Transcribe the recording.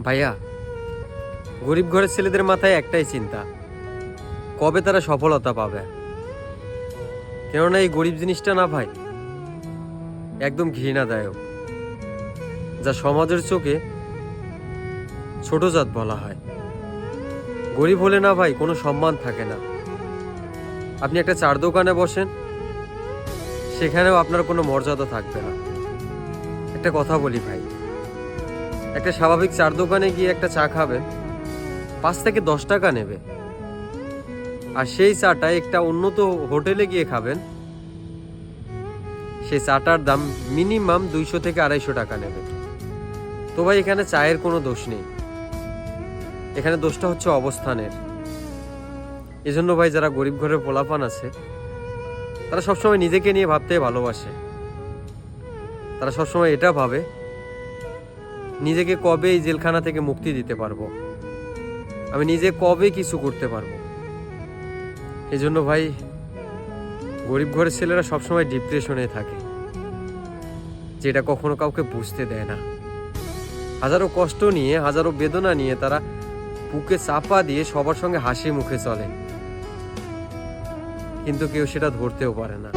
ভাইয়া, গরিব ঘরের ছেলেদের মাথায় একটাই চিন্তা, কবে তারা সফলতা পাবে। কেননা এই গরিব জিনিসটা না ভাই, একদম ঘৃণাদায়ক, যা সমাজের চোখে ছোট জাত বলা হয়। গরিব হলে না ভাই কোনো সম্মান থাকে না। আপনি একটা চার দোকানে বসেন, সেখানেও আপনার কোনো মর্যাদা থাকবে না। একটা কথা বলি ভাই, একটা স্বাভাবিক চার দোকানে গিয়ে একটা চা খাবেন, 5 থেকে 10 টাকা নেবে। আর সেই চাটা একটা উন্নত হোটেলে গিয়ে খাবেন, সেই চাটার দাম মিনিমাম 200 থেকে 250 টাকা নেবে। তো ভাই এখানে চায়ের কোনো দোষ নেই, এখানে দোষটা হচ্ছে অবস্থানের। এজন্য ভাই যারা গরিব ঘরের পোলাপান আছে, তারা সবসময় নিজেকে নিয়ে ভাবতে ভালোবাসে। তারা সবসময় এটা ভাবে, নিজেকে কবে এই জেলখানা থেকে মুক্তি দিতে পারবো, আমি নিজে কবে কিছু করতে পারবো। এজন্য ভাই গরিব ঘরের ছেলেরা সবসময় ডিপ্রেশনে থাকে, যেটা কখনো কাউকে বুঝতে দেয় না। হাজারো কষ্ট নিয়ে, হাজারো বেদনা নিয়ে তারা বুকে চাপা দিয়ে সবার সঙ্গে হাসি মুখে চলে, কিন্তু কেউ সেটা ধরতেও পারে না।